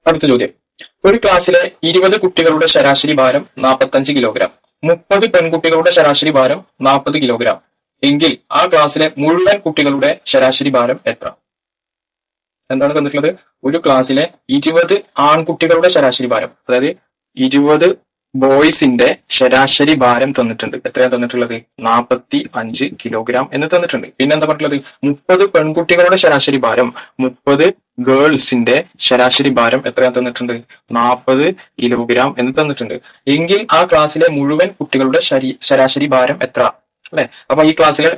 അടുത്ത ചോദ്യം. ഒരു ക്ലാസ്സിലെ 20 കുട്ടികളുടെ ശരാശരി ഭാരം 45 കിലോഗ്രാം. 30 പെൺകുട്ടികളുടെ ശരാശരി ഭാരം 40 കിലോഗ്രാം. എങ്കിൽ ആ ക്ലാസ്സിലെ മുഴുവൻ കുട്ടികളുടെ ശരാശരി ഭാരം എത്ര? എന്താണ് തന്നിട്ടുള്ളത്? ഒരു ക്ലാസ്സിലെ 20 ആൺകുട്ടികളുടെ ശരാശരി ഭാരം, അതായത് 20 ബോയ്സിന്റെ ശരാശരി ഭാരം തന്നിട്ടുണ്ട്. എത്രയാണ് തന്നിട്ടുള്ളത്? 45 കിലോഗ്രാം എന്ന് തന്നിട്ടുണ്ട്. പിന്നെ എന്താ പറഞ്ഞിട്ടുള്ളത്? 30 പെൺകുട്ടികളുടെ ശരാശരി ഭാരം, 30 ഗേൾസിന്റെ ശരാശരി ഭാരം എത്രയാണ് തന്നിട്ടുണ്ട്? 40 കിലോഗ്രാം എന്ന് തന്നിട്ടുണ്ട്. എങ്കിൽ ആ ക്ലാസ്സിലെ മുഴുവൻ കുട്ടികളുടെ ശരാശരി ഭാരം എത്ര? അല്ലെ? അപ്പൊ ഈ ക്ലാസ്സിലെ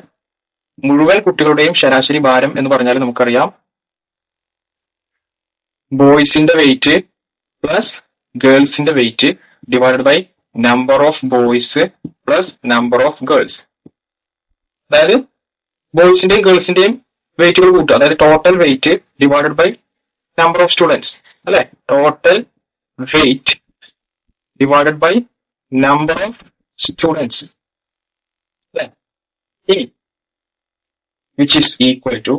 മുഴുവൻ കുട്ടികളുടെയും ശരാശരി ഭാരം എന്ന് പറഞ്ഞാൽ നമുക്കറിയാം, ബോയ്സിന്റെ വെയിറ്റ് പ്ലസ് ഗേൾസിന്റെ weight divided by number of boys plus number of girls. അതായത് ബോയ്സിന്റെയും ഗേൾസിന്റെയും വെയിറ്റുകൾ കൂട്ടുക, അതായത് total weight divided by number of students, അല്ലെ? Total weight divided by number of students, അല്ലെ? വിച്ച് ഈസ് ഈക്വൽ ടു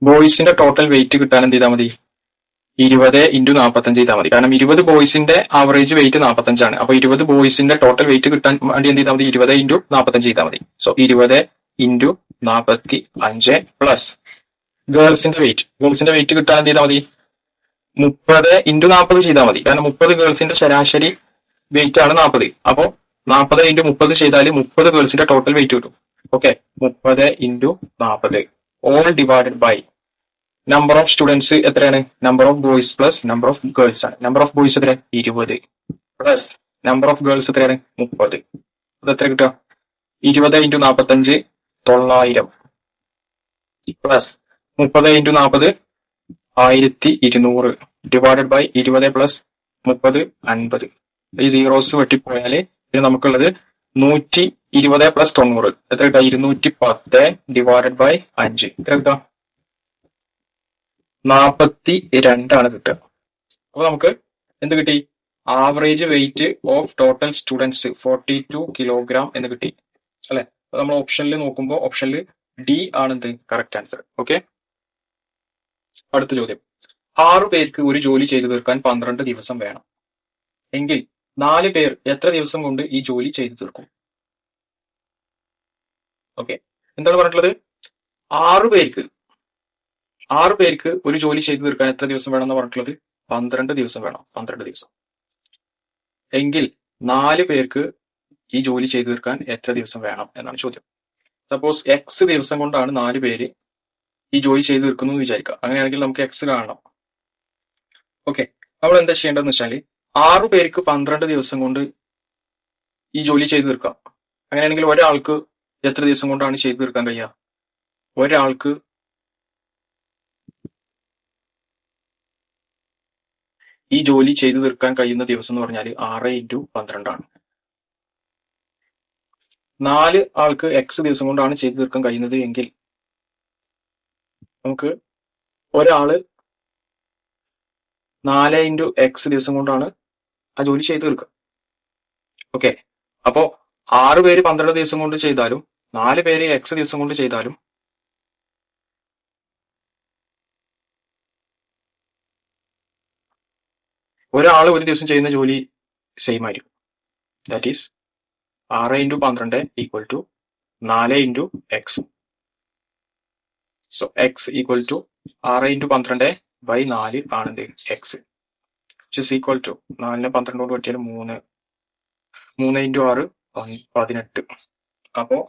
ബോയ്സിന്റെ ടോട്ടൽ വെയിറ്റ് കിട്ടാൻ എന്ത് ചെയ്താൽ മതി? 20 × 45 ചെയ്താൽ മതി. കാരണം 20 ബോയ്സിന്റെ ആവറേജ് വെയിറ്റ് 45 അപ്പൊ 20 ബോയ്സിന്റെ ടോട്ടൽ വെയിറ്റ് കിട്ടാൻ വേണ്ടി എന്ത് ചെയ്താൽ മതി? 20 × 45 ചെയ്താൽ മതി. സോ 20 × 45 പ്ലസ് ഗേൾസിന്റെ വെയിറ്റ് കിട്ടാൻ എന്ത് ചെയ്താൽ മതി? 30 × 40 ചെയ്താൽ മതി. കാരണം 30 ഗേൾസിന്റെ ശരാശരി വെയിറ്റ് ആണ് 40. അപ്പോ 40 × 30 ചെയ്താൽ 30 ഗേൾസിന്റെ ടോട്ടൽ വെയിറ്റ് കിട്ടും. Okay, 30 × 40 all divided by number of students എത്രയാണ്? Number of boys plus number of girls ആണ്. നമ്പർ ഓഫ് ബോയ്സ് എത്ര? 20 പ്ലസ് നമ്പർ ഓഫ് ഗേൾസ് എത്രയാണ്? 30. അത് എത്ര കിട്ടുക? 20 × 45 900 പ്ലസ് 30 × 40 1200 ഡിവൈഡഡ് ബൈ 20 പ്ലസ് 30 50. ഈ സീറോസ് വെട്ടിപ്പോയാല് പിന്നെ നമുക്കുള്ളത് 120 പ്ലസ് 90 എത്ര കിട്ടുക? 210 ഡിവൈഡഡ് ബൈ 5 എത്ര കിട്ടുക? 42 ആണ് കിട്ടുക. അപ്പൊ നമുക്ക് എന്ത് കിട്ടി? Average weight of total students 42 kilogram എന്ന് കിട്ടി, അല്ലെ? നമ്മൾ ഓപ്ഷനിൽ നോക്കുമ്പോൾ ഓപ്ഷനിൽ ഡി ആണ് എന്ത് കറക്റ്റ് ആൻസർ. ഓക്കെ, അടുത്ത ചോദ്യം. 6 പേർക്ക് ഒരു ജോലി ചെയ്തു തീർക്കാൻ 12 ദിവസം വേണം എങ്കിൽ 4 പേർ എത്ര ദിവസം കൊണ്ട് ഈ ജോലി ചെയ്തു തീർക്കും? ഓക്കെ, എന്താണ് പറഞ്ഞിട്ടുള്ളത്? 6 പേർക്ക് ഒരു ജോലി ചെയ്തു തീർക്കാൻ എത്ര ദിവസം വേണം എന്ന് പറഞ്ഞിട്ടുള്ളത്? 12 ദിവസം വേണം. 12 ദിവസം എങ്കിൽ 4 പേർക്ക് ഈ ജോലി ചെയ്തു തീർക്കാൻ എത്ര ദിവസം വേണം എന്നാണ് ചോദ്യം. സപ്പോസ് എക്സ് ദിവസം കൊണ്ടാണ് 4 പേര് ഈ ജോലി ചെയ്തു തീർക്കുന്നു എന്ന് വിചാരിക്കുക. അങ്ങനെയാണെങ്കിൽ നമുക്ക് എക്സ് കാണണം. ഓക്കെ, നമ്മൾ എന്താ ചെയ്യേണ്ടതെന്ന് വെച്ചാൽ 6 പേർക്ക് 12 ദിവസം കൊണ്ട് ഈ ജോലി ചെയ്തു തീർക്കാം. അങ്ങനെയാണെങ്കിൽ ഒരാൾക്ക് എത്ര ദിവസം കൊണ്ടാണ് ചെയ്തു തീർക്കാൻ കഴിയുക? ഒരാൾക്ക് ഈ ജോലി ചെയ്തു തീർക്കാൻ കഴിയുന്ന ദിവസം എന്ന് പറഞ്ഞാൽ 6 × 12 ആണ്. 4 ആൾക്ക് എക്സ് ദിവസം കൊണ്ടാണ് ചെയ്തു തീർക്കാൻ കഴിയുന്നത് എങ്കിൽ നമുക്ക് ഒരാള് 4 × എക്സ് ദിവസം കൊണ്ടാണ് ആ ജോലി ചെയ്തു തീർക്കുക. ഓക്കെ, അപ്പോ 6 പേര് 12 ദിവസം കൊണ്ട് ചെയ്താലും 4 പേര് എക്സ് ദിവസം കൊണ്ട് ചെയ്താലും ഒരാൾ ഒരു ദിവസം ചെയ്യുന്ന ജോലി സെയിം ആയിരിക്കും. That is 6 × 12 equal to 4 × x. So x equal to 6 × 12 by 4 ആണ് x, which is equal to 4 12 കൊണ്ട് പറ്റിയാൽ 3 × 6 18. അപ്പോ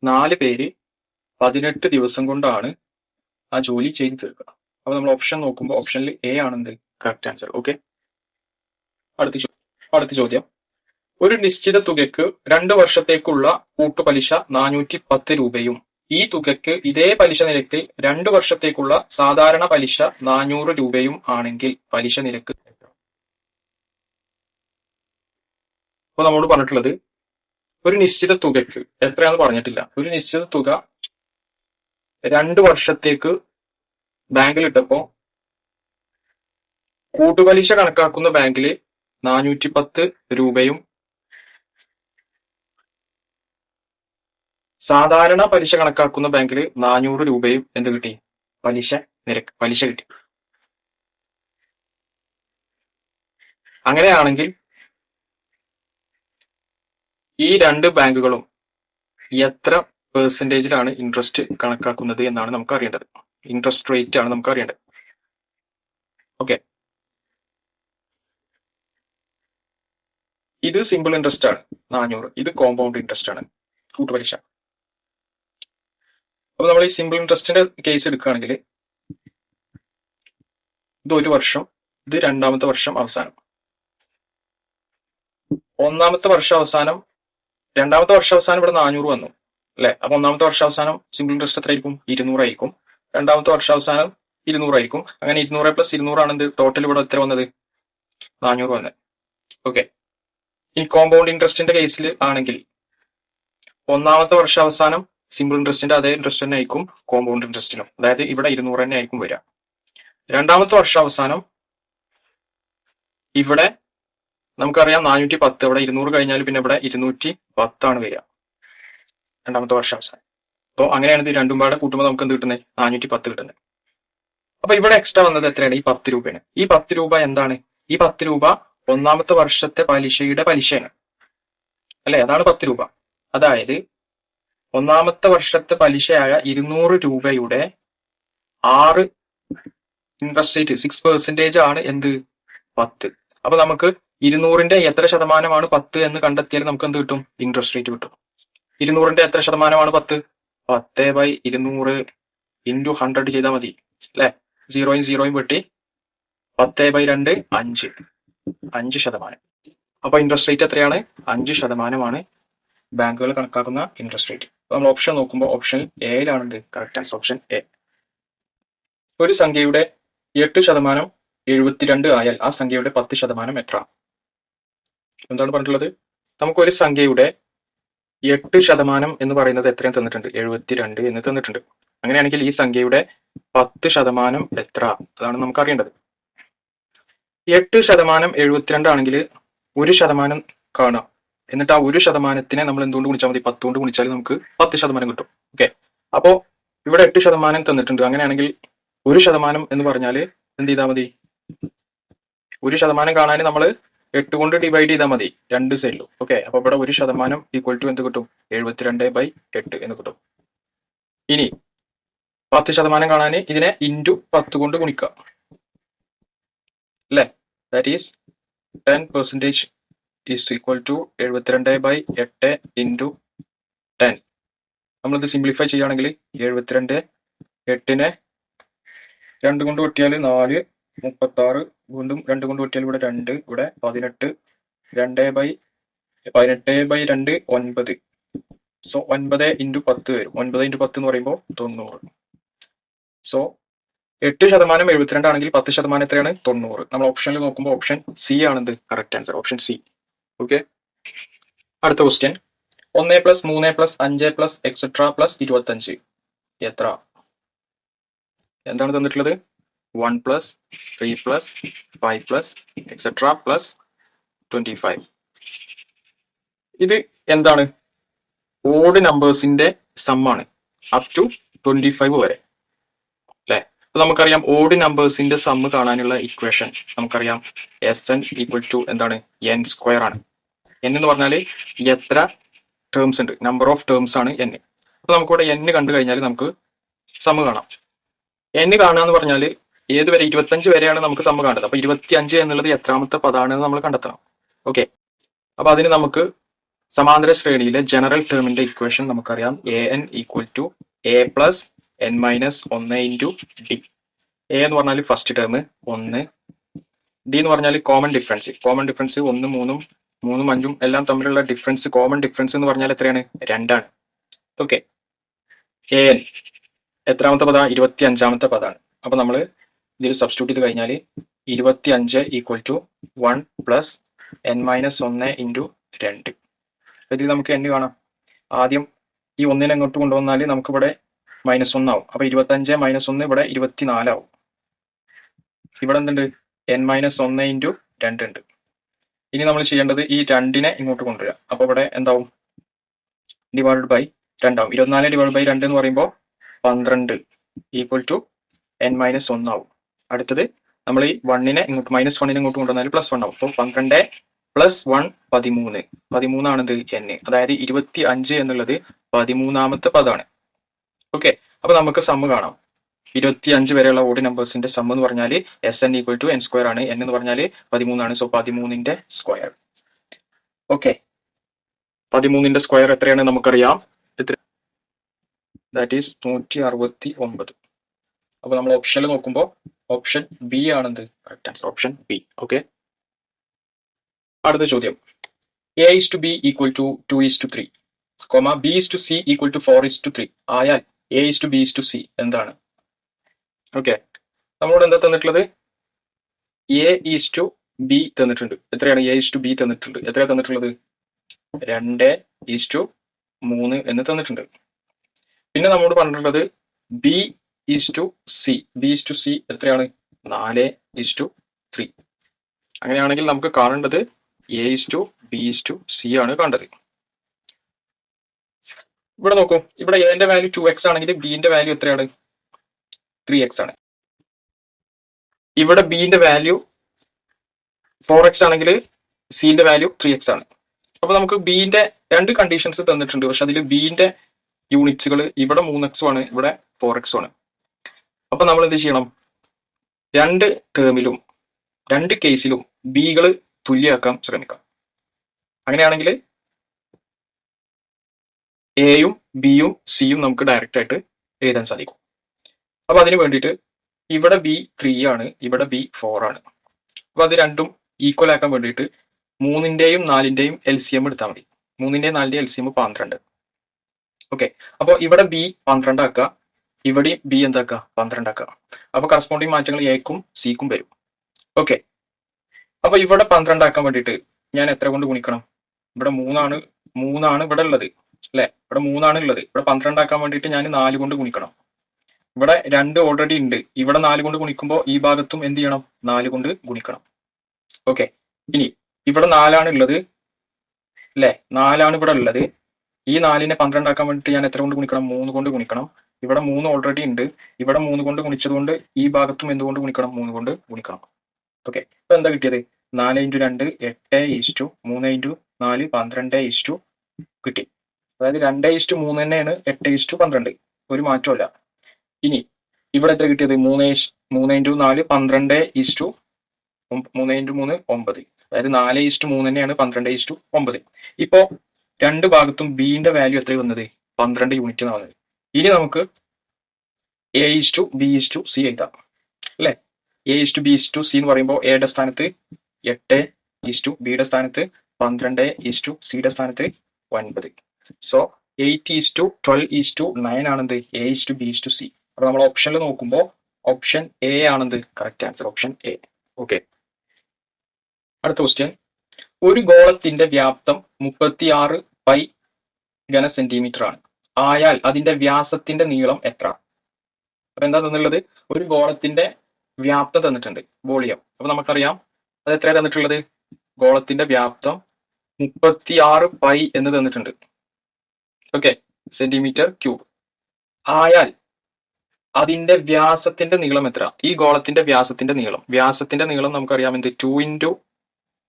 4 പേര് 18 ദിവസം കൊണ്ടാണ് ആ ജോലി ചെയ്തു തീർക്കുക. അപ്പൊ നമ്മൾ ഓപ്ഷൻ നോക്കുമ്പോൾ ഓപ്ഷനിൽ എ ആണ് കറക്റ്റ് ആൻസർ. ഓക്കെ, അടുത്ത ചോദ്യം. ഒരു നിശ്ചിത തുകയ്ക്ക് 2 വർഷത്തേക്കുള്ള കൂട്ടുപലിശ 410 രൂപയും ഈ തുകയ്ക്ക് ഇതേ പലിശ നിരക്കിൽ 2 വർഷത്തേക്കുള്ള സാധാരണ പലിശ 400 രൂപയും ആണെങ്കിൽ പലിശ നിരക്ക്. അപ്പൊ നമ്മളോട് പറഞ്ഞിട്ടുള്ളത് ഒരു നിശ്ചിത തുകയ്ക്ക് എത്രയാണെന്ന് പറഞ്ഞിട്ടില്ല. ഒരു നിശ്ചിത തുക 2 വർഷത്തേക്ക് ബാങ്കിൽ ഇട്ടപ്പോ കൂട്ടുപലിശ കണക്കാക്കുന്ന ബാങ്കില് 410 രൂപയും സാധാരണ പലിശ കണക്കാക്കുന്ന ബാങ്കിൽ 400 രൂപയും എന്ത് കിട്ടി? പലിശ കിട്ടി. അങ്ങനെയാണെങ്കിൽ ഈ രണ്ട് ബാങ്കുകളും എത്ര പെർസെന്റേജിലാണ് ഇൻട്രസ്റ്റ് കണക്കാക്കുന്നത് എന്നാണ് നമുക്ക് അറിയേണ്ടത്. ഇൻട്രസ്റ്റ് റേറ്റ് ആണ് നമുക്ക് അറിയേണ്ടത്. ഓക്കെ, ഇത് സിമ്പിൾ ഇൻട്രസ്റ്റ് ആണ് 400, ഇത് കോമ്പൗണ്ട് ഇൻട്രസ്റ്റ് ആണ് കൂട്ടുപലിശ. അപ്പൊ നമ്മൾ ഈ സിമ്പിൾ ഇൻട്രസ്റ്റിന്റെ കേസ് എടുക്കുകയാണെങ്കിൽ ഇത് 1 വർഷം, ഇത് 2ാമത്തെ വർഷം അവസാനം. 1ാമത്തെ വർഷം അവസാനം 2ാമത്തെ വർഷം അവസാനം ഇവിടെ 400 വന്നു അല്ലെ. അപ്പൊ 1ാമത്തെ വർഷം അവസാനം സിമ്പിൾ ഇൻട്രസ്റ്റ് എത്ര ആയിരിക്കും? 200 ആയിരിക്കും. 2ാമത്തെ വർഷം അവസാനം 200 ആയിരിക്കും. അങ്ങനെ 200 + 200 ആണ് എന്ത് ടോട്ടൽ ഇവിടെ എത്ര വന്നത്? 400 വന്നത്. ഓക്കെ, ഈ കോമ്പൗണ്ട് ഇൻട്രസ്റ്റിന്റെ കേസിൽ ആണെങ്കിൽ 1ാമത്തെ വർഷം അവസാനം സിമ്പിൾ ഇൻട്രസ്റ്റിന്റെ അതേ ഇൻട്രസ്റ്റ് തന്നെ ആയിരിക്കും കോമ്പൗണ്ട് ഇൻട്രസ്റ്റിനും, അതായത് ഇവിടെ 200 തന്നെ ആയിരിക്കും വരിക. 2ാമത്തെ വർഷം അവസാനം ഇവിടെ നമുക്കറിയാം 410, ഇവിടെ 200 കഴിഞ്ഞാൽ പിന്നെ ഇവിടെ 210 ആണ് വരിക 2ാമത്തെ വർഷം അവസാനം. അപ്പോൾ അങ്ങനെയാണ് ഇത് രണ്ടും പാടെ കൂട്ടുമ്പോൾ നമുക്ക് എന്ത് കിട്ടുന്നത്? 410 കിട്ടുന്നത്. അപ്പൊ ഇവിടെ എക്സ്ട്രാ വന്നത് എത്രയാണ്? ഈ 10 രൂപയാണ്. ഈ 10 രൂപ എന്താണ്? ഈ 10 രൂപ 1ാമത്തെ വർഷത്തെ പലിശയുടെ പലിശയാണ് അല്ലെ, അതാണ് 10 രൂപ. അതായത് 1ാമത്തെ വർഷത്തെ പലിശയായ 200 രൂപയുടെ 6 ഇൻട്രസ്റ്റ് റേറ്റ് 6% ആണ് എന്ത്? 10. അപ്പൊ നമുക്ക് 200ന്റെ എത്ര ശതമാനമാണ് 10 എന്ന് കണ്ടെത്തിയാൽ നമുക്ക് എന്ത് കിട്ടും? ഇൻട്രസ്റ്റ് റേറ്റ് കിട്ടും. 200ന്റെ എത്ര ശതമാനമാണ് 10? 10/200 × 100 ചെയ്താൽ മതി അല്ലെ. 0യും 0യും വെട്ടി 10/2 5%. അപ്പൊ ഇൻട്രസ്റ്റ് റേറ്റ് എത്രയാണ്? 5% ബാങ്കുകൾ കണക്കാക്കുന്ന ഇൻട്രസ്റ്റ് റേറ്റ്. നമ്മൾ ഓപ്ഷൻ നോക്കുമ്പോൾ ഓപ്ഷൻ എയിലാണ് എന്ത് കറക്റ്റ് ആൻസർ, ഓപ്ഷൻ എ. ഒരു സംഖ്യയുടെ 8% 72 ആയാൽ ആ സംഖ്യയുടെ 10% എത്ര? എന്താണ് പറഞ്ഞിട്ടുള്ളത്? നമുക്കൊരു സംഖ്യയുടെ 8% എന്ന് പറയുന്നത് എത്രയും തന്നിട്ടുണ്ട്? 72 എന്ന് തന്നിട്ടുണ്ട്. അങ്ങനെയാണെങ്കിൽ ഈ സംഖ്യയുടെ 10% എത്ര? അതാണ് നമുക്ക് അറിയേണ്ടത്. 8% 72 ആണെങ്കിൽ 1% കാണാം. എന്നിട്ട് ആ 1%നെ നമ്മൾ എന്തുകൊണ്ട് ഗുണിച്ചാൽ മതി? 10 കൊണ്ട് ഗുണിച്ചാൽ നമുക്ക് 10% കിട്ടും. ഓക്കെ, അപ്പോ ഇവിടെ 8% തന്നിട്ടുണ്ട്. അങ്ങനെയാണെങ്കിൽ 1% എന്ന് പറഞ്ഞാൽ എന്ത് ചെയ്താൽ മതി? 1% കാണാൻ നമ്മൾ 8 കൊണ്ട് ഡിവൈഡ് ചെയ്താൽ മതി രണ്ട് സൈഡിലും. ഓക്കെ, അപ്പൊ ഇവിടെ 1% = എന്ത് കിട്ടും? 72/8 എന്ന് കിട്ടും. ഇനി 10% കാണാൻ ഇതിനെ × 10 കൊണ്ട് ഗുണിക്കുക അല്ലെ. That is 10% = 72/8 × 10. നമ്മളിത് സിംപ്ലിഫൈ ചെയ്യുകയാണെങ്കിൽ 72 8നെ 2 കൊണ്ട് വെട്ടിയാൽ 4, 36 വീണ്ടും 2 കൊണ്ട് വെട്ടിയാൽ ഇവിടെ 2, ഇവിടെ 18, 18/2 9. സോ 9 × 10 വരും. 9 × 10 എന്ന് പറയുമ്പോൾ 90. സോ 8% 72 ആണെങ്കിൽ 10% എത്രയാണ്? 90. നമ്മൾ ഓപ്ഷനിൽ നോക്കുമ്പോൾ ഓപ്ഷൻ സി ആണെന്ത് correct answer, option C. Okay, അടുത്ത ക്വസ്റ്റ്യൻ. 1 + 3 + 5 + etc. + 25 എത്ര? എന്താണ് തന്നിട്ടുള്ളത്? 1 + 3 + 5 + etc. + 25. ഇത് എന്താണ്? ഓഡ് നമ്പേഴ്സിന്റെ സമ്മാണ് അപ് ടു 25 വരെ അല്ലെ. അപ്പൊ നമുക്കറിയാം ഓഡ് നമ്പേഴ്സിന്റെ സമ്മ് കാണാനുള്ള ഇക്വേഷൻ നമുക്കറിയാം. SN = എന്താണ്? n² ആണ്. n എന്ന് പറഞ്ഞാൽ എത്ര ടേംസ് ഉണ്ട്, നമ്പർ ഓഫ് ടേംസ് ആണ് n. അപ്പൊ നമുക്കിവിടെ n കണ്ടു കഴിഞ്ഞാൽ നമുക്ക് സമ്മ് കാണാം. n കാണാന്ന് പറഞ്ഞാൽ ഏത് വരെ? 25 വരെയാണ് നമുക്ക് സമ്മ് കാണേണ്ടത്. അപ്പൊ 25 എന്നുള്ളത് എത്രാമത്തെ പദാണെന്ന് നമ്മൾ കണ്ടെത്തണം. ഓക്കെ, അപ്പൊ അതിന് നമുക്ക് സമാന്തര ശ്രേണിയിലെ ജനറൽ ടേമിന്റെ ഇക്വേഷൻ നമുക്കറിയാം. an = a + n - 1 × d. a എന്ന് പറഞ്ഞാൽ ഫസ്റ്റ് ടേം 1, d എന്ന് പറഞ്ഞാൽ കോമൺ ഡിഫറൻസ്. കോമൺ ഡിഫറൻസ് 1, 3, 3, 5 എല്ലാം തമ്മിലുള്ള ഡിഫറൻസ്, കോമൺ ഡിഫറൻസ് എന്ന് പറഞ്ഞാൽ എത്രയാണ്? 2 ആണ്. ഓക്കെ, an എത്രാമത്തെ പദ? 25ാമത്തെ പദാണ്. അപ്പൊ നമ്മൾ ഇതിൽ സബ്സ്റ്റിറ്റ്യൂട്ട് ചെയ്ത് കഴിഞ്ഞാൽ 25 = 1 + n - 1 × 2. ഇതിൽ നമുക്ക് n കാണാം. ആദ്യം ഈ 1നെ അങ്ങോട്ട് കൊണ്ടുവന്നാൽ നമുക്ക് ഇവിടെ -1 ആവും. അപ്പൊ 25 - 1 ഇവിടെ 24 ആവും. ഇവിടെ എന്തുണ്ട്? n - 1 × 2 ഉണ്ട്. ഇനി നമ്മൾ ചെയ്യേണ്ടത് ഈ 2നെ ഇങ്ങോട്ട് കൊണ്ടുവരിക. അപ്പൊ ഇവിടെ എന്താവും? /2 ആവും. 24 / 2 എന്ന് പറയുമ്പോൾ 12 = n - 1 ആവും. അടുത്തത് നമ്മൾ ഈ വണ്ണിനെ ഇങ്ങോട്ട് -1 ഇങ്ങോട്ട് കൊണ്ടുവന്നാൽ +1 ആവും. അപ്പോൾ 12 + 1 13. 13 n. അതായത് 25 എന്നുള്ളത് 13ാമത്തെ പദമാണ്. ഓക്കെ, അപ്പൊ നമുക്ക് സമ്മ് കാണാം. 25 വരെയുള്ള ഓഡ് നമ്പേഴ്സിന്റെ സം എന്ന് പറഞ്ഞാൽ SN = n² ആണ്. n എന്ന് പറഞ്ഞാൽ 13 ആണ്. സോ 13ന്റെ സ്ക്വയർ. ഓക്കെ, 13ന്റെ സ്ക്വയർ എത്രയാണ് നമുക്കറിയാം. That is 169. അപ്പൊ നമ്മൾ ഓപ്ഷനിൽ നോക്കുമ്പോൾ ഓപ്ഷൻ ബി ആണെന്ത് correct answer. Option B. Okay, അടുത്ത ചോദ്യം. A:B = 2:3, B:C = 4:3 ആയാൽ A:B:C എന്താണ്? ഓക്കെ, നമ്മളോട് എന്താ തന്നിട്ടുള്ളത്? A:B തന്നിട്ടുണ്ട്. എത്രയാണ്? A:B തന്നിട്ടുണ്ട്. എത്രയാണ് തന്നിട്ടുള്ളത്? 2:3 എന്ന് തന്നിട്ടുണ്ട്. പിന്നെ നമ്മോട് പറഞ്ഞിട്ടുള്ളത് B:C. B:C എത്രയാണ്? 4:3. അങ്ങനെയാണെങ്കിൽ നമുക്ക് കാണേണ്ടത് A:B:C ആണ് കണ്ടത്. ഇവിടെ നോക്കൂ, ഇവിടെ എന്റെ വാല്യൂ 2x ആണെങ്കിൽ ബിന്റെ വാല്യൂ എത്രയാണ്? 3x ആണ്. ഇവിടെ ബിന്റെ വാല്യൂ 4x ആണെങ്കിൽ സിന്റെ വാല്യൂ 3x ആണ്. അപ്പൊ നമുക്ക് ബിന്റെ രണ്ട് കണ്ടീഷൻസ് തന്നിട്ടുണ്ട്. പക്ഷെ അതിൽ ബിന്റെ യൂണിറ്റ്സുകൾ ഇവിടെ 3x ആണ്, ഇവിടെ 4x ആണ്. അപ്പൊ നമ്മൾ എന്ത് ചെയ്യണം? രണ്ട് ടേമിലും രണ്ട് കേസിലും ബികൾ തുല്യമാക്കാൻ ശ്രമിക്കാം. അങ്ങനെയാണെങ്കിൽ എയും ബിയും സിയും നമുക്ക് ഡയറക്റ്റ് ആയിട്ട് എഴുതാൻ സാധിക്കും. അപ്പൊ അതിന് വേണ്ടിയിട്ട് ഇവിടെ ബി 3 ആണ്, ഇവിടെ ബി 4 ആണ്. അപ്പൊ അത് രണ്ടും ഈക്വൽ ആക്കാൻ വേണ്ടിയിട്ട് 3ന്റെയും 4ന്റെയും LCM എടുത്താൽ മതി. 3ന്റെയും 4ന്റെയും LCM 12. ഓക്കെ, അപ്പൊ ഇവിടെ ബി 12 ആക്കുക, ഇവിടെയും ബി എന്താക്കുക? 12 ആക്കുക. അപ്പൊ കറസ്പോണ്ടിങ് മാറ്റങ്ങൾ എക്കും സിക്കും വരും. ഓക്കെ, അപ്പൊ ഇവിടെ 12 ആക്കാൻ വേണ്ടിയിട്ട് ഞാൻ എത്ര കൊണ്ട് ഗുണിക്കണം? ഇവിടെ 3 ആണ് ഇവിടെ ഉള്ളത് അല്ലെ? ഇവിടെ 3 ഉള്ളത്. ഇവിടെ 12 ആക്കാൻ വേണ്ടിയിട്ട് ഞാൻ 4 കൊണ്ട് ഗുണിക്കണം. ഇവിടെ 2 ഓൾറെഡി ഉണ്ട്. ഇവിടെ 4 കൊണ്ട് ഗുണിക്കുമ്പോൾ ഈ ഭാഗത്തും എന്ത് ചെയ്യണം? 4 കൊണ്ട് ഗുണിക്കണം. ഓക്കെ, ഇനി ഇവിടെ 4 ആണ് ഉള്ളത് അല്ലെ? 4 ആണ് ഇവിടെ ഉള്ളത്. ഈ 4നെ 12 ആക്കാൻ വേണ്ടിയിട്ട് ഞാൻ എത്ര കൊണ്ട് ഗുണിക്കണം? 3 കൊണ്ട് ഗുണിക്കണം. ഇവിടെ 3 ഓൾറെഡി ഉണ്ട്. ഇവിടെ 3 കൊണ്ട് ഗുണിച്ചതുകൊണ്ട് ഈ ഭാഗത്തും എന്തുകൊണ്ട് ഗുണിക്കണം? 3 കൊണ്ട് ഗുണിക്കണം. ഓക്കെ, ഇപ്പൊ എന്താ കിട്ടിയത്? 4 × 2 8:3 × 4 12 കിട്ടി. അതായത് 2:3 തന്നെയാണ് 8:12. ഒരു മാറ്റമല്ല. ഇനി ഇവിടെ എത്ര കിട്ടിയത്? 3 × 4 12:3 × 3 9. അതായത് 4:3 തന്നെയാണ് 12:9. ഇപ്പോ രണ്ട് ഭാഗത്തും ബിന്റെ വാല്യൂ എത്ര വന്നത്? 12 യൂണിറ്റ് ആണ് വന്നത്. ഇനി നമുക്ക് A:B:C എഴുതാം അല്ലെ? A:B:C എന്ന് പറയുമ്പോൾ എയുടെ സ്ഥാനത്ത് 8, ബിയുടെ സ്ഥാനത്ത് 12, സിയുടെ സ്ഥാനത്ത് 9. സോ 8:12:9 ആണെന്ത്? A:B:C. അപ്പൊ നമ്മൾ ഓപ്ഷനിൽ നോക്കുമ്പോൾ ഓപ്ഷൻ എ ആണെന്ത് correct answer. Option A. Okay, അടുത്ത ക്വസ്റ്റ്യൻ. ഒരു ഗോളത്തിന്റെ വ്യാപ്തം 36 പൈ ഘന സെന്റിമീറ്റർ ആണ്. ആയാൽ അതിന്റെ വ്യാസത്തിന്റെ നീളം എത്ര? അപ്പൊ എന്താ തന്നുള്ളത്? ഒരു ഗോളത്തിന്റെ വ്യാപ്തം തന്നിട്ടുണ്ട്, വോളിയം. അപ്പൊ നമുക്കറിയാം അത് എത്രയാണ് തന്നിട്ടുള്ളത്? ഗോളത്തിന്റെ വ്യാപ്തം 36 പൈ എന്ന് തന്നിട്ടുണ്ട്. Okay, centimetre cube. ആയാൽ അതിന്റെ വ്യാസത്തിന്റെ നീളം എത്ര? ഈ ഗോളത്തിന്റെ വ്യാസത്തിന്റെ നീളം നമുക്കറിയാം എന്ത്? 2 ×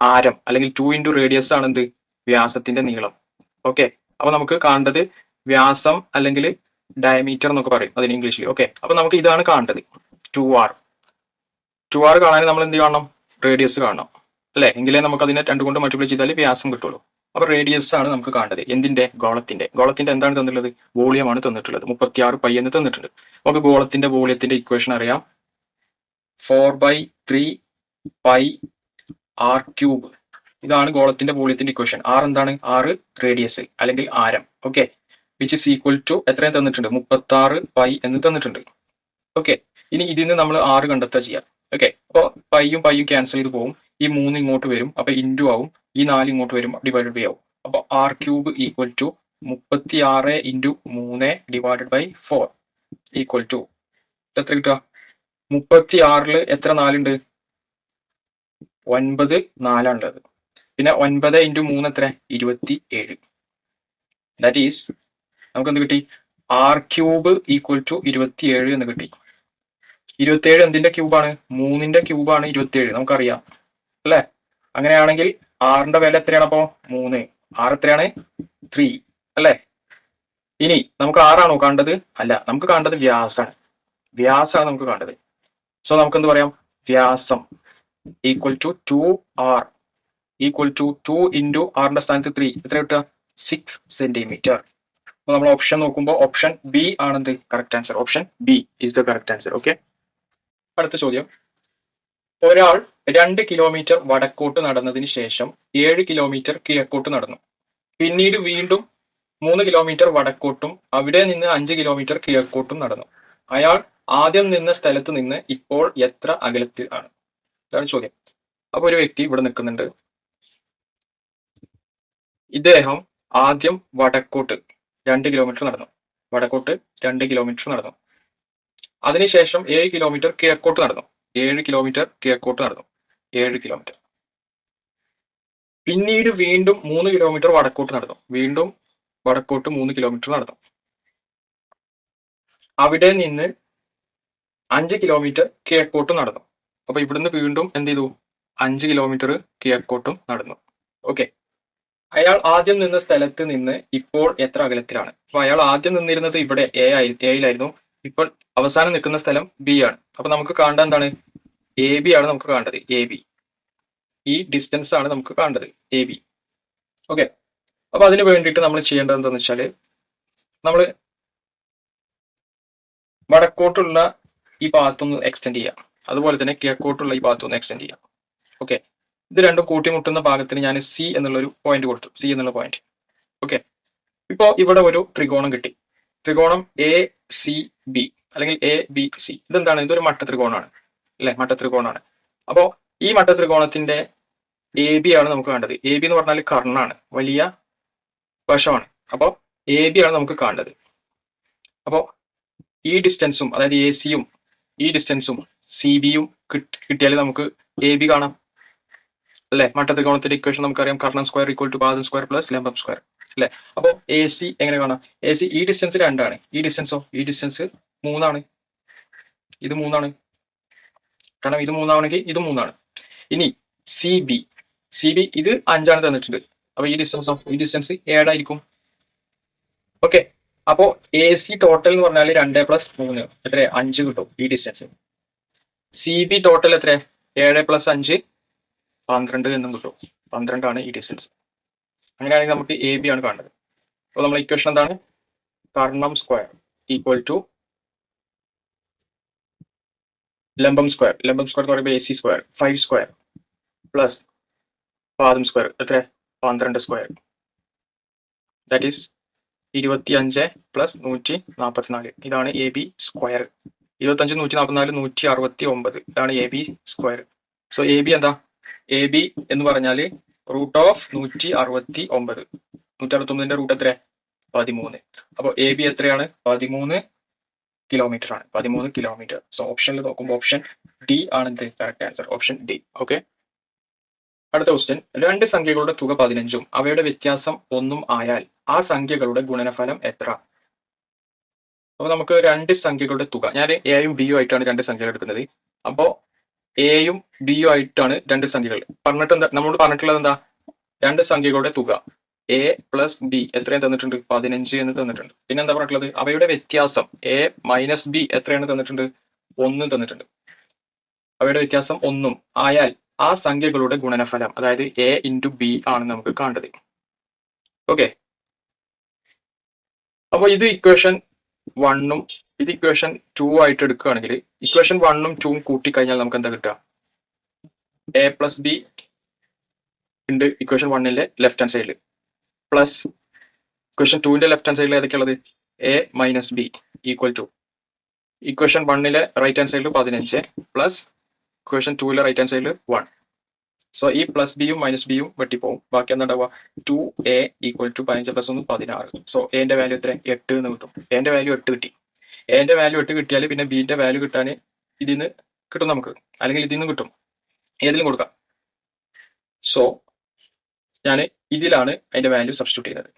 ആരം അല്ലെങ്കിൽ 2 × റേഡിയസ് ആണ് എന്ത്? വ്യാസത്തിന്റെ നീളം. ഓക്കെ, അപ്പൊ നമുക്ക് കാണേണ്ടത് വ്യാസം അല്ലെങ്കിൽ ഡയമീറ്റർ എന്നൊക്കെ പറയും അതിന് ഇംഗ്ലീഷിൽ. ഓക്കെ, അപ്പൊ നമുക്ക് ഇതാണ് കാണേണ്ടത്, 2r. 2r കാണാൻ നമ്മൾ എന്ത് കാണണം? റേഡിയസ് കാണണം അല്ലെ? എങ്കിലേ നമുക്ക് അതിനെ 2 കൊണ്ട് മൾട്ടിപ്ലൈ ചെയ്താൽ വ്യാസം കിട്ടുള്ളൂ. അപ്പൊ റേഡിയസ് ആണ് നമുക്ക് കാണേണ്ടത്. എന്തിന്റെ? ഗോളത്തിന്റെ എന്താണ് തന്നിട്ടുള്ളത്? വോളിയം ആണ് തന്നിട്ടുള്ളത്. 36 പൈ എന്ന് തന്നിട്ടുണ്ട്. നമുക്ക് ഗോളത്തിന്റെ വോളിയത്തിന്റെ ഇക്വേഷൻ അറിയാം. 4/3 പൈ r³. ഇതാണ് ഗോളത്തിന്റെ വോളിയത്തിന്റെ ഇക്വേഷൻ. r എന്താണ്? r റേഡിയസ് അല്ലെങ്കിൽ ആരം. Okay, which is equal to എത്രയും തന്നിട്ടുണ്ട്? 36 പൈ എന്ന് തന്നിട്ടുണ്ട്. ഓക്കെ, ഇനി ഇതിന് നമ്മൾ r കണ്ടെത്തുക ചെയ്യാം. ഓക്കെ, അപ്പോൾ പൈയും ക്യാൻസൽ ചെയ്ത് പോകും. ഈ 3 ഇങ്ങോട്ട് വരും, അപ്പൊ ഇൻറ്റു ആവും. ഈ 4 ഇങ്ങോട്ട് വരും, ഡിവൈഡഡ് ബൈ ആവും. അപ്പൊ r³ equal to 36 × 3 divided by 4 equal to എത്ര കിട്ടുക? 36ൽ എത്ര 4 ഉണ്ട്? 9 4 പിന്നെ 9 × 3 എത്ര? 27. ദാറ്റ് ഈസ് നമുക്ക് എന്ത് കിട്ടി? r³ ഈക്വൽ ടു 27 എന്ന് കിട്ടി. 27 എന്തിന്റെ ക്യൂബാണ്? 3ന്റെ ക്യൂബാണ് 27, നമുക്കറിയാം അല്ലെ? അങ്ങനെയാണെങ്കിൽ ആറിന്റെ വില എത്രയാണ്? അപ്പോ 3. ആറ് എത്രയാണ്? 3 അല്ലെ? ഇനി നമുക്ക് ആറാണോ കണ്ടത്? അല്ല, നമുക്ക് കണ്ടത് വ്യാസാണ്. വ്യാസാണ് നമുക്ക് കണ്ടത്. സോ നമുക്ക് എന്ത് പറയാം? വ്യാസം equal to 2r equal to 2 into ആറിന്റെ സ്ഥാനത്ത് 3 എത്ര കിട്ടുക? 6 സെന്റിമീറ്റർ. അപ്പൊ നമ്മൾ ഓപ്ഷൻ നോക്കുമ്പോൾ ഓപ്ഷൻ ബി ആണെന്ത് correct answer. Option B is the correct answer. Okay, അടുത്ത ചോദ്യം. ഒരാൾ 2 കിലോമീറ്റർ വടക്കോട്ട് നടന്നതിന് ശേഷം 7 കിലോമീറ്റർ കിഴക്കോട്ട് നടന്നു. പിന്നീട് വീണ്ടും 3 കിലോമീറ്റർ വടക്കോട്ടും അവിടെ നിന്ന് 5 കിലോമീറ്റർ കിഴക്കോട്ടും നടന്നു. അയാൾ ആദ്യം നിന്ന സ്ഥലത്ത് നിന്ന് ഇപ്പോൾ എത്ര അകലത്തിൽ ആണ്? ഇതാണ് ചോദ്യം. അപ്പൊ ഒരു വ്യക്തി ഇവിടെ നിൽക്കുന്നുണ്ട്. ഇദ്ദേഹം ആദ്യം വടക്കോട്ട് 2 കിലോമീറ്റർ നടന്നു. വടക്കോട്ട് 2 കിലോമീറ്റർ നടന്നു. അതിനുശേഷം 7 കിലോമീറ്റർ കിഴക്കോട്ട് നടന്നു. 7 കിലോമീറ്റർ കിഴക്കോട്ട് നടന്നു. 7 കിലോമീറ്റർ. പിന്നീട് വീണ്ടും 3 കിലോമീറ്റർ വടക്കോട്ട് നടന്നു. വീണ്ടും വടക്കോട്ട് 3 കിലോമീറ്റർ നടന്നു. അവിടെ നിന്ന് 5 കിലോമീറ്റർ കിഴക്കോട്ട് നടന്നു. അപ്പൊ ഇവിടുന്ന് വീണ്ടും എന്ത് ചെയ്തു? 5 കിലോമീറ്റർ കിഴക്കോട്ടും നടന്നു. ഓക്കെ, അയാൾ ആദ്യം നിന്ന സ്ഥലത്ത് നിന്ന് ഇപ്പോൾ എത്ര അകലത്തിലാണ്? അപ്പൊ അയാൾ ആദ്യം നിന്നിരുന്നത് ഇവിടെ എയിലായിരുന്നു. ഇപ്പോൾ അവസാനം നിൽക്കുന്ന സ്ഥലം ബി ആണ്. അപ്പൊ നമുക്ക് കാണേണ്ട എന്താണ്? എ ബി ആണ് നമുക്ക് കാണേണ്ടത്. എ ബി, ഈ ഡിസ്റ്റൻസ് ആണ് നമുക്ക് കാണേണ്ടത്, എ ബി. ഓക്കെ, അപ്പൊ അതിന് വേണ്ടിയിട്ട് നമ്മൾ ചെയ്യേണ്ടത് എന്താണെന്ന് വെച്ചാല്, നമ്മൾ വടക്കോട്ടുള്ള ഈ ഭാഗത്തൊന്ന് എക്സ്റ്റെൻഡ് ചെയ്യാം, അതുപോലെ തന്നെ കിഴക്കോട്ടുള്ള ഈ ഭാഗത്തൊന്ന് എക്സ്റ്റെൻഡ് ചെയ്യാം. ഓക്കെ, ഇത് രണ്ടും കൂട്ടിമുട്ടുന്ന ഭാഗത്തിന് ഞാൻ സി എന്നുള്ള ഒരു പോയിന്റ് കൊടുത്തു. സി എന്നുള്ള പോയിന്റ്. ഓക്കെ, ഇപ്പോ ഇവിടെ ഒരു ത്രികോണം കിട്ടി. ത്രികോണം എ സി ബി അല്ലെങ്കിൽ എ ബി സി. ഇതെന്താണ്? ഇതൊരു മട്ട ത്രികോണമാണ് അല്ലെ? മട്ട ത്രികോണമാണ്. അപ്പോ ഈ മട്ട ത്രികോണത്തിന്റെ എ ബി ആണ് നമുക്ക് വേണ്ടത്. എ ബി എന്ന് പറഞ്ഞാൽ കർണാണ്, വലിയ വശമാണ്. അപ്പോ എ ബി ആണ് നമുക്ക് കാണേണ്ടത്. അപ്പോ ഈ ഡിസ്റ്റൻസും, അതായത് എ സിയും ഈ ഡിസ്റ്റൻസും സി ബിയും കിട്ടിയാൽ നമുക്ക് എ ബി കാണാം അല്ലെ? മട്ട ത്രികോണത്തിന്റെ ഇക്വേഷൻ നമുക്കറിയാം. കർണം സ്ക്വയർ ഈക്വൽ ടു പാദം സ്ക്വയർ പ്ലസ് ലംബം സ്ക്വയർ അല്ലെ? അപ്പോ എ സി എങ്ങനെ കാണാം? എ സി ഈ ഡിസ്റ്റൻസ് 2 ആണ്. ഈ ഡിസ്റ്റൻസോ? ഈ ഡിസ്റ്റൻസ് 3 ആണ്. ഇത് 3 ആണ്. കാരണം ഇത് 3 ആണെങ്കിൽ ഇത് 3 ആണ്. ഇനി സി ബി, ഇത് 5 ആണ് തന്നിട്ടുണ്ട്. അപ്പൊ ഈ ഡിസ്റ്റൻസോ? ഈ ഡിസ്റ്റൻസ് 7 ആയിരിക്കും. ഓക്കെ, അപ്പോ എ സി ടോട്ടൽ എന്ന് പറഞ്ഞാൽ 2 പ്ലസ് 3 എത്ര? 5 കിട്ടും ഈ ഡിസ്റ്റൻസ്. സി ബി ടോട്ടൽ എത്ര? 7 പ്ലസ് 5 12 എന്നും കിട്ടും. 12 ആണ് ഈ ഡിസ്റ്റൻസ്. അങ്ങനെയാണെങ്കിൽ നമുക്ക് എ ബി ആണ് കാണേണ്ടത്. അപ്പോൾ നമ്മളെ ഇക്വേഷൻ എന്താണ്? കർണം സ്ക്വയർ ഈക്വൽ ടു ലംബം സ്ക്വയർ. ലംബം സ്ക്വയർ എന്ന് പറയുമ്പോൾ A C square 5 square plus പാദം സ്ക്വയർ എത്ര? 12 സ്ക്വയർ. That is 25 plus 144. ഇതാണ് എ ബി സ്ക്വയർ. 25 144 169. ഇതാണ് A B square. So A B എന്താ? എ ബി എന്ന് പറഞ്ഞാൽ റൂട്ട് ഓഫ് 169. 169ന്റെ റൂട്ട് എത്ര? 13. അപ്പോൾ എ ബി എത്രയാണ്? 13 കിലോമീറ്റർ ആണ്. 13 കിലോമീറ്റർ. സോ ഓപ്ഷനിൽ നോക്കുമ്പോൾ ഓപ്ഷൻ ഡി ആണ് എന്ത് correct answer. Option D. Okay, അടുത്ത ക്വസ്റ്റ്യൻ. 2 സംഖ്യകളുടെ തുക 15ഉം അവയുടെ വ്യത്യാസം 1 ആയാൽ ആ സംഖ്യകളുടെ ഗുണനഫലം എത്ര? അപ്പൊ നമുക്ക് 2 സംഖ്യകളുടെ തുക, ഞാൻ എയും ബിയും ആയിട്ടാണ് 2 സംഖ്യകൾ എടുക്കുന്നത്. അപ്പോ എയും ബിയും ആയിട്ടാണ് 2 സംഖ്യകൾ. നമ്മളോട് പറഞ്ഞിട്ടുള്ളത് എന്താ? 2 സംഖ്യകളുടെ തുക എ പ്ലസ് ബി എത്രയും തന്നിട്ടുണ്ട്? 15 എന്ന് തന്നിട്ടുണ്ട്. പിന്നെ എന്താ പറഞ്ഞിട്ടുള്ളത്? അവയുടെ വ്യത്യാസം എ മൈനസ് ബി എത്രയാണ് തന്നിട്ടുണ്ട്? 1 തന്നിട്ടുണ്ട്. അവയുടെ വ്യത്യാസം 1 ആയാൽ ആ സംഖ്യകളുടെ ഗുണനഫലം, അതായത് എ ഇൻറ്റു ബി ആണ് നമുക്ക് കാണേണ്ടത്. ഓക്കെ, അപ്പൊ ഇത് ഇക്വേഷൻ 1ഉം ഇത് ഇക്വേഷൻ 2 ആയിട്ട് എടുക്കുകയാണെങ്കിൽ ഇക്വേഷൻ 1ഉം 2ഉം കൂട്ടിക്കഴിഞ്ഞാൽ നമുക്ക് എന്താ കിട്ടുക? എ പ്ലസ് ബി ഉണ്ട് ഇക്വേഷൻ 1ലെ ലെഫ്റ്റ് ഹാൻഡ് സൈഡിൽ, പ്ലസ് ഇക്വേഷൻ 2ന്റെ ലെഫ്റ്റ് ഹാൻഡ് സൈഡിൽ ഏതൊക്കെയുള്ളത്? A minus B equal to equation 1ലെ റൈറ്റ് ഹാൻഡ് സൈഡിൽ 15 പ്ലസ് ഇക്വേഷൻ 2ലെ റൈറ്റ് ഹാൻഡ് സൈഡിൽ 1. സോ ഈ പ്ലസ് ബിയും മൈനസ് ബിയും വെട്ടിപ്പോവും. ബാക്കി എന്താ ഉണ്ടാവുക? 2a equal to 15 plus 1 16. So എന്റെ വാല്യൂ എത്ര? 8 എന്ന് കിട്ടും. എന്റെ വാല്യൂ 8 കിട്ടി. എന്റെ വാല്യൂ 8 കിട്ടിയാൽ പിന്നെ ബിന്റെ വാല്യൂ കിട്ടാൻ ഇതിന്ന് കിട്ടും നമുക്ക്, അല്ലെങ്കിൽ ഇതിൽ നിന്ന് കിട്ടും, ഏതിലും കൊടുക്കാം. സോ ഞാൻ ഇതിലാണ് അതിന്റെ വാല്യൂ സബ്സ്റ്റിറ്റ്യൂട്ട് ചെയ്യുന്നത്.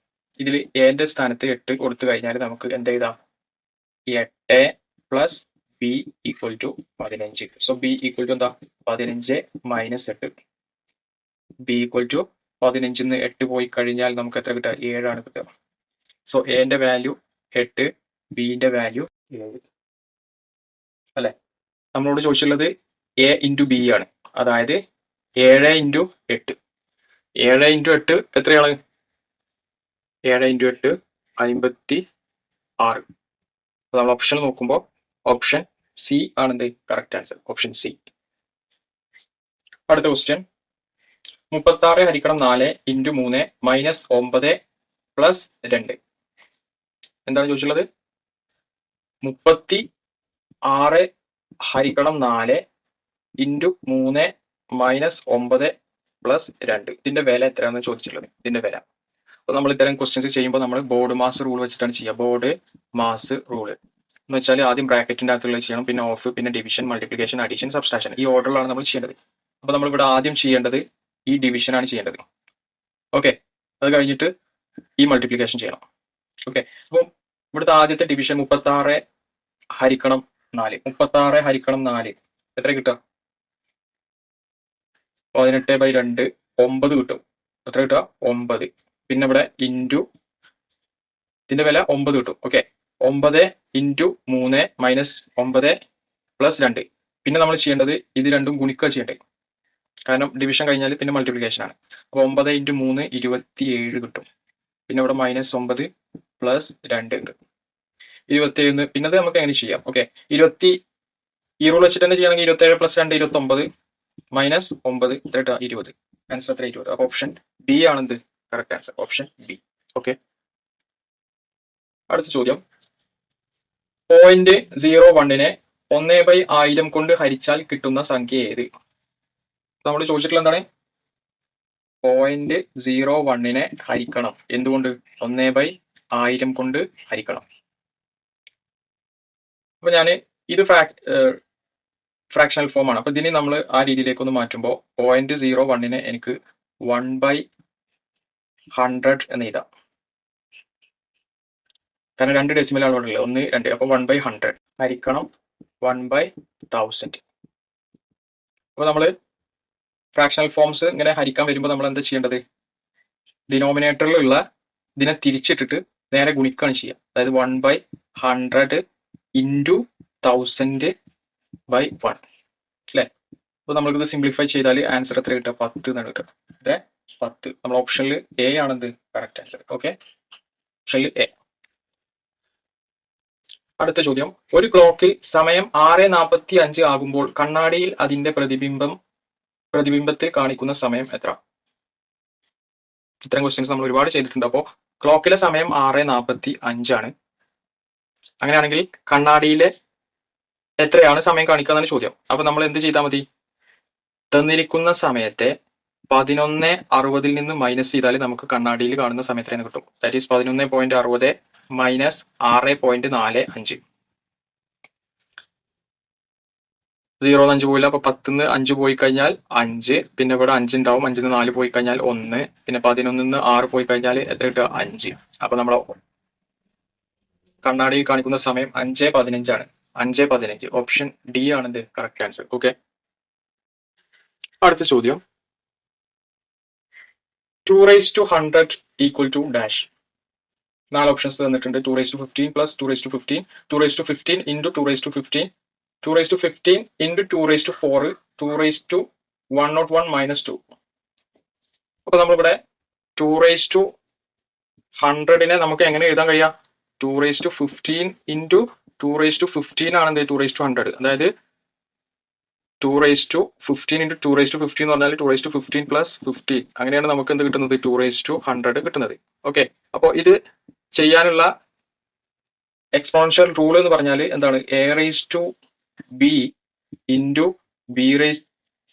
ഇതിൽ എന്റെ സ്ഥാനത്ത് 8 കൊടുത്തു കഴിഞ്ഞാൽ നമുക്ക് എന്ത് എഴുതാം? 8 plus B equal to 15. So B equal to എന്താ 15 മൈനസ് 8. ബി ഈക്വൽ ടു 15 8 പോയി കഴിഞ്ഞാൽ നമുക്ക് എത്ര കിട്ടുക 7 കിട്ടുക. സോ എന്റെ വാല്യൂ 8, ബിന്റെ വാല്യൂ 7 അല്ലെ. നമ്മളോട് ചോദിച്ചുള്ളത് എ ഇൻറ്റു ബി ആണ്. അതായത് 7 ഇൻറ്റു 8. 7 ഇൻറ്റു 8 എത്രയാണ്? 7 ഇൻറ്റു 8 56. നമ്മൾ ഓപ്ഷൻ നോക്കുമ്പോൾ ഓപ്ഷൻ സി ആണെന്ത് കറക്റ്റ് ആൻസർ. Option C. അടുത്ത ക്വസ്റ്റ്യൻ 36 ഹരിക്കണം 4 ഇൻറ്റു 3 മൈനസ് 9 പ്ലസ് 2. എന്താണ് ചോദിച്ചുള്ളത്? 36 ഹരിക്കണം 4 ഇൻറ്റു 3 മൈനസ് 9 പ്ലസ് 2. ഇതിന്റെ വില എത്രയാണെന്ന് ചോദിച്ചിട്ടുള്ളത്. ഇതിന്റെ വില. അപ്പൊ നമ്മൾ ഇത്തരം ക്വസ്റ്റ്യൻസ് ചെയ്യുമ്പോൾ നമ്മൾ ബോർഡ് മാസ് റൂൾ വെച്ചിട്ടാണ് ചെയ്യുക. ബോർഡ് മാസ് റൂള് എന്ന് വെച്ചാൽ ആദ്യം ബ്രാക്കറ്റിന്റെ അകത്തുള്ള ചെയ്യണം, പിന്നെ ഓഫ്, പിന്നെ ഡിവിഷൻ, മൾട്ടിപ്ലിക്കേഷൻ, അഡീഷൻ, സബ്സ്ട്രാക്ഷൻ. ഈ ഓർഡറിലാണ് നമ്മൾ ചെയ്യേണ്ടത്. അപ്പൊ നമ്മൾ ഇവിടെ ആദ്യം ചെയ്യേണ്ടത് ഈ ഡിവിഷൻ ആണ് ചെയ്യേണ്ടത്. ഓക്കെ, അത് കഴിഞ്ഞിട്ട് ഈ മൾട്ടിപ്ലിക്കേഷൻ ചെയ്യണം. ഓക്കെ, അപ്പം ഇവിടുത്തെ ആദ്യത്തെ ഡിവിഷൻ 36 ഹരിക്കണം 4. 36 ഹരിക്കണം 4 എത്ര കിട്ടുക? 18/2 9 കിട്ടും. എത്ര കിട്ടുക? 9. പിന്നെ ഇവിടെ ഇൻറ്റു ഇതിന്റെ വില 9 കിട്ടും. Okay, 9 into 3 minus 9 plus 2. പിന്നെ നമ്മൾ ചെയ്യേണ്ടത് ഇത് രണ്ടും ഗുണിക്കുക ചെയ്യേണ്ടത്, കാരണം ഡിവിഷൻ കഴിഞ്ഞാൽ പിന്നെ മൾട്ടിപ്ലിക്കേഷൻ ആണ്. അപ്പൊ 9 ഇൻറ്റു 3 27 കിട്ടും. പിന്നെ ഇവിടെ മൈനസ് 9 പ്ലസ് 2 ഉണ്ട് 27. പിന്നെ അത് നമുക്ക് എങ്ങനെ ചെയ്യാം? ഓക്കെ, ഈ റൂൾ വെച്ചിട്ട് തന്നെ ചെയ്യണമെങ്കിൽ 27 പ്ലസ് 2 29 മൈനസ് 9 എത്ര 20. ആൻസർ എത്ര? 20. അപ്പൊ ഓപ്ഷൻ ബി ആണെന്ത് correct answer. Option B. Okay, അടുത്ത ചോദ്യം 0.01നെ 1/1000 കൊണ്ട് ഹരിച്ചാൽ കിട്ടുന്ന സംഖ്യ ഏത്? നമ്മൾ ചോദിച്ചിട്ടുള്ള എന്താണ്? 0.01നെ ഹരിക്കണം. എന്തുകൊണ്ട്? 1/1000 കൊണ്ട് ഹരിക്കണം. അപ്പൊ ഞാൻ ഇത് ഫ്രാക്ഷണൽ ഫോം ആണ്. അപ്പൊ ഇതിനെ നമ്മൾ ആ രീതിയിലേക്ക് ഒന്ന് മാറ്റുമ്പോൾ 0.01നെ എനിക്ക് 1/100 എന്ന് എഴുതാം. കാരണം 2 ഡെസിമലാണ് ഇവിടെ ഉള്ളത്, 1 2. അപ്പൊ 1/100 ഹരിക്കണം 1/1000. അപ്പൊ നമ്മള് ഫ്രാക്ഷണൽ ഫോംസ് ഇങ്ങനെ ഹരിക്കാൻ വരുമ്പോൾ നമ്മൾ എന്താ ചെയ്യേണ്ടത്? ഡിനോമിനേറ്ററിലുള്ള ഇതിനെ തിരിച്ചിട്ടിട്ട് നേരെ ഗുണിക്കുകയാണ് ചെയ്യുക. അതായത് 1/100 ഇൻറ്റു 1000/1 അല്ലെ. അപ്പൊ നമ്മൾക്കിത് സിംപ്ലിഫൈ ചെയ്താൽ ആൻസർ എത്ര കിട്ടുക? 10 എന്നാണ് കിട്ടുക. അതെ, 10. നമ്മൾ ഓപ്ഷനിൽ എ ആണെന്ത് കറക്റ്റ് ആൻസർ. ഓക്കെ, ഓപ്ഷനിൽ എ. അടുത്ത ചോദ്യം, ഒരു ക്ലോക്കിൽ സമയം 6:45 ആകുമ്പോൾ കണ്ണാടിയിൽ അതിന്റെ പ്രതിബിംബത്തിൽ കാണിക്കുന്ന സമയം എത്ര? ഇത്തരം ക്വസ്റ്റ്യൻസ് നമ്മൾ ഒരുപാട് ചെയ്തിട്ടുണ്ട്. അപ്പോൾ ക്ലോക്കിലെ സമയം 6:45 ആണ്. അങ്ങനെയാണെങ്കിൽ കണ്ണാടിയിലെ എത്രയാണ് സമയം കാണിക്കുക എന്നാണ് ചോദ്യം. അപ്പൊ നമ്മൾ എന്ത് ചെയ്താൽ മതി? തന്നിരിക്കുന്ന സമയത്തെ 11:60 നിന്ന് മൈനസ് ചെയ്താൽ നമുക്ക് കണ്ണാടിയിൽ കാണുന്ന സമയം എത്രയാണ് കിട്ടും. That is 11.60 minus 6.45. 0 5 പോയില്ല. അപ്പൊ 10 5 പോയി കഴിഞ്ഞാൽ 5. പിന്നെ ഇവിടെ 5 ഉണ്ടാവും. 5 4 പോയി കഴിഞ്ഞാൽ 1. പിന്നെ 11 6 പോയി കഴിഞ്ഞാൽ എത്ര കിട്ടുക? 5. അപ്പൊ നമ്മൾ കണ്ണാടിയിൽ കാണിക്കുന്ന സമയം 5:15 ആണ്. 5:15. ഓപ്ഷൻ ഡി ആണെന്ത് കറക്റ്റ് ആൻസർ. ഓക്കെ, അടുത്ത ചോദ്യം 2/100 ഈക്വൽ ടു ഡാഷ്. 4 ഓപ്ഷൻസ് തന്നിട്ടുണ്ട്. 2/15 പ്ലസ് 2/15, 2/15 ഇൻറ്റു 2/15, 2/15 ഇൻറ്റു 2/4, 2/101 മൈനസ് 2. അപ്പൊ നമ്മളിവിടെ 2/100നെ നമുക്ക് എങ്ങനെ എഴുതാൻ കഴിയാം? 2/15 ഇൻറ്റു 2/15 ആണെന്ത് 2/100. അതായത് 2/15 ഇൻറ്റു 2/15 എന്ന് പറഞ്ഞാൽ 2/15 പ്ലസ് 15. അങ്ങനെയാണ് നമുക്ക് എന്ത് കിട്ടുന്നത്? 2/100 കിട്ടുന്നത്. ഓക്കെ, അപ്പോൾ ഇത് ചെയ്യാനുള്ള എക്സ്പോണൻഷ്യൽ റൂൾ എന്ന് പറഞ്ഞാൽ എന്താണ്? a raised to b into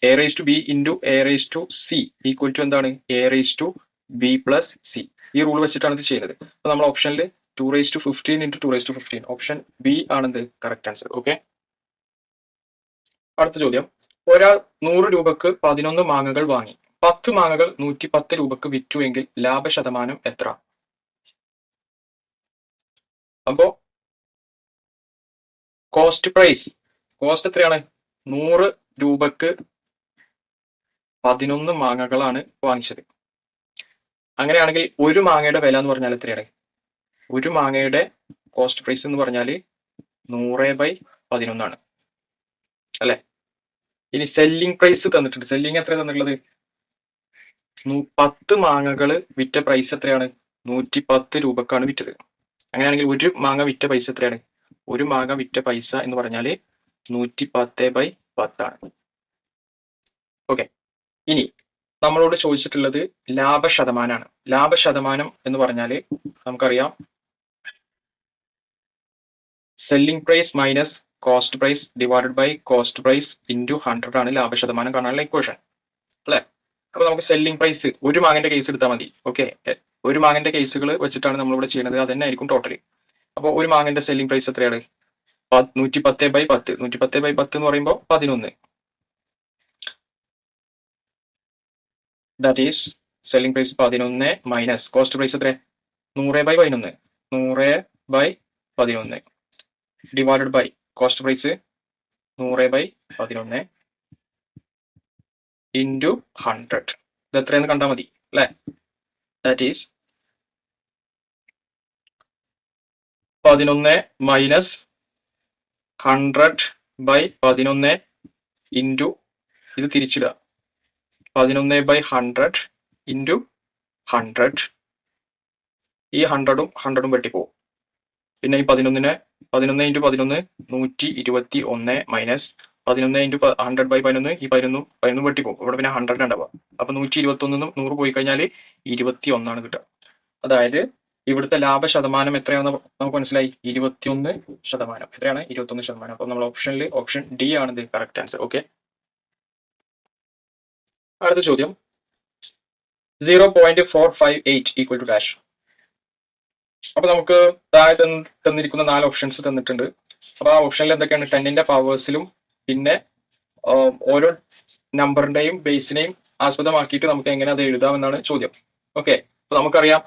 a raised to b into a raised to c equal to എന്താണ്? a raised to b plus c. ഈ റൂൾ വെച്ചിട്ടാണ് ഇത് ചെയ്യുന്നത്. അപ്പൊ നമ്മൾ ഓപ്ഷനിൽ 2/15 ഇൻറ്റു 2/15 ഓപ്ഷൻ ബി ആണെന്ത് കറക്റ്റ് ആൻസർ. ഓക്കെ, അടുത്ത ചോദ്യം, ഒരാൾ 100 രൂപക്ക് 11 മാങ്ങകൾ വാങ്ങി. 10 മാങ്ങകൾ 110 രൂപക്ക് വിറ്റുവെങ്കിൽ ലാഭശതമാനം എത്ര? അപ്പോ കോസ്റ്റ് പ്രൈസ്, കോസ്റ്റ് എത്രയാണ്? 100 രൂപക്ക് 11 മാങ്ങകളാണ് വാങ്ങിച്ചത്. അങ്ങനെയാണെങ്കിൽ ഒരു മാങ്ങയുടെ വില എന്ന് പറഞ്ഞാൽ എത്രയാണ്? ഒരു മാങ്ങയുടെ കോസ്റ്റ് പ്രൈസ് എന്ന് പറഞ്ഞാൽ 100/11 അല്ലെ? ഇനി സെല്ലിംഗ് പ്രൈസ് തന്നിട്ടുണ്ട്. സെല്ലിംഗ് എത്ര തന്നിട്ടുള്ളത്? 10 മാങ്ങകള് വിറ്റ പ്രൈസ് എത്രയാണ്? 110 രൂപക്കാണ് വിറ്റത്. അങ്ങനെയാണെങ്കിൽ ഒരു മാങ്ങ വിറ്റ പൈസ എത്രയാണ്? ഒരു മാങ്ങ വിറ്റ പൈസ എന്ന് പറഞ്ഞാല് 110/10 ആണ്. ഓക്കെ, ഇനി നമ്മളോട് ചോദിച്ചിട്ടുള്ളത് ലാഭശതമാനമാണ്. ലാഭശതമാനം എന്ന് പറഞ്ഞാല് നമുക്കറിയാം selling price minus cost price divided by cost price into 100 ആണ് ലാഭശതമാനം കാണാനുള്ള ഇക്വേഷൻ അല്ലെ? അപ്പൊ നമുക്ക് സെല്ലിംഗ് പ്രൈസ് ഒരു മാങ്ങന്റെ കേസ് എടുത്താൽ മതി. ഓക്കെ, ഒരു മാങ്ങന്റെ കേസുകൾ വെച്ചിട്ടാണ് നമ്മളിവിടെ ചെയ്യുന്നത്. അത് തന്നെ ആയിരിക്കും ടോട്ടലി. അപ്പോൾ ഒരു മാങ്ങന്റെ സെല്ലിംഗ് പ്രൈസ് എത്രയാണ്? 110/10. 110/10 എന്ന് പറയുമ്പോൾ 11. That is selling price 11 minus cost price എത്ര? 100/11. 100/11 divided by cost price 100/11 into 100. ഇത് എത്രയെന്ന് കണ്ടാൽ മതി അല്ലെ? ദാറ്റ് ഈസ് 11 മൈനസ് 100/11 ഇൻറ്റു ഇത് തിരിച്ചിടുക 11/100 ഇൻറ്റു 100. ഈ 100ഉം വെട്ടിപ്പോവും. പിന്നെ ഈ 11 × 11 121 മൈനസ് 11 × 100/11 ഈ 11 വെട്ടിപ്പോവും. ഇവിടെ പിന്നെ 100 ഉണ്ടാവുക. അപ്പൊ 121 100 പോയി കഴിഞ്ഞാൽ 21 കിട്ടുക. അതായത് ഇവിടുത്തെ ലാഭശതമാനം എത്രയാണെന്ന് നമുക്ക് മനസ്സിലായി? 21%. എത്രയാണ്? 21%. അപ്പൊ നമ്മൾ ഓപ്ഷൻ ഡി ആണ് ഇത് കറക്റ്റ് ആൻസർ. ഓക്കെ, അടുത്ത ചോദ്യം 0.458 ഈക്വൽ ടു ഡാഷ്. അപ്പൊ നമുക്ക് താഴെ തന്നിരിക്കുന്ന 4 ഓപ്ഷൻസ് തന്നിട്ടുണ്ട്. അപ്പൊ ആ ഓപ്ഷനിൽ എന്തൊക്കെയാണ്? 10ന്റെ പവേഴ്സിലും പിന്നെ ഓരോ നമ്പറിന്റെയും ബേസിനെയും ആസ്പദമാക്കിയിട്ട് നമുക്ക് എങ്ങനെ അത് എഴുതാമെന്നാണ് ചോദ്യം. ഓക്കെ, അപ്പൊ നമുക്കറിയാം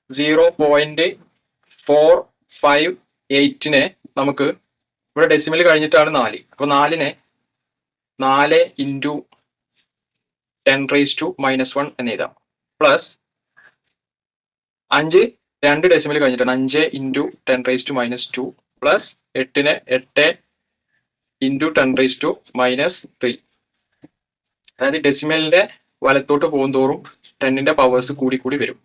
0.458 നമുക്ക് ഇവിടെ ഡെസിമൽ കഴിഞ്ഞിട്ടാണ് 4. അപ്പൊ 4 4 × 10⁻⁻1 എന്ന് എഴുതാം. പ്ലസ് 5 2 ഡെസിമൽ കഴിഞ്ഞിട്ടാണ് 5 × 10⁻⁻2 പ്ലസ് 8 8 × 10⁻⁻3. അതായത് ഡെസിമലിന്റെ വലത്തോട്ട് പോകും തോറും 10ന്റെ പവേഴ്സ് കൂടി വരും.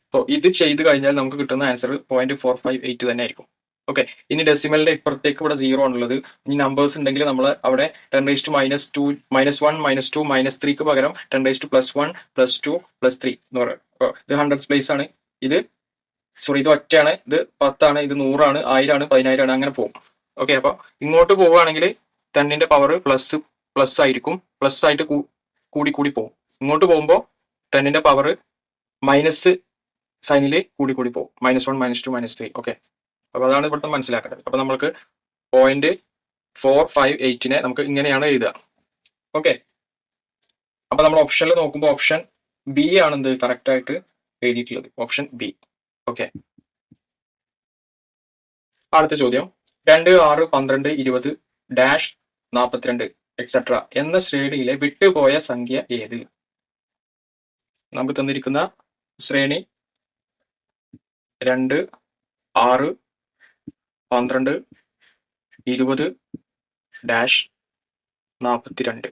അപ്പോൾ ഇത് ചെയ്ത് കഴിഞ്ഞാൽ നമുക്ക് കിട്ടുന്ന ആൻസർ 0.458 തന്നെ ആയിരിക്കും. ഓക്കെ, ഇനി ഡെസിമലിന്റെ ഇപ്പുറത്തേക്ക് ഇവിടെ 0 ആണുള്ളത്. ഇനി നമ്പേഴ്സ് ഉണ്ടെങ്കിൽ നമ്മൾ അവിടെ 10⁻⁻2 -1 -2 -3ക്ക് പകരം 10⁻+1 +2 +3 എന്ന് പറയും. അപ്പോൾ ഇത് 100 പ്ലേസ് ആണ്. ഇത് ഒറ്റയാണ്. ഇത് 10 ആണ്. ഇത് 100 ആണ്, 1000 ആണ്, 10,000 ആണ്, അങ്ങനെ പോകും. ഓക്കെ, അപ്പൊ ഇങ്ങോട്ട് പോവുകയാണെങ്കിൽ 10ന്റെ പവർ പ്ലസ് ആയിരിക്കും. പ്ലസ് ആയിട്ട് കൂടി പോകും. ഇങ്ങോട്ട് പോകുമ്പോൾ 10ന്റെ പവർ മൈനസ് സൈനില് കൂടി പോകും. -1 -2 -3. ഓക്കെ, അപ്പൊ അതാണ് ഇവിടുത്തെ മനസ്സിലാക്കേണ്ടത്. അപ്പൊ നമ്മൾക്ക് 0.458 നമുക്ക് ഇങ്ങനെയാണ് എഴുതുക. ഓക്കെ, അപ്പൊ നമ്മൾ ഓപ്ഷനിൽ നോക്കുമ്പോൾ ഓപ്ഷൻ ബി ആണ് എന്ത് കറക്റ്റ് ആയിട്ട് എഴുതിയിട്ടുള്ളത്. Option B. ഓക്കെ, അടുത്ത ചോദ്യം 2, 6, 12, 20 ഡാഷ് 42 എക്സെട്ര എന്ന ശ്രേണിയിലെ വിട്ടുപോയ സംഖ്യ ഏത്? നമുക്ക് തന്നിരിക്കുന്ന ശ്രേണി 2, 6, 12, 20 ഡാഷ് 42.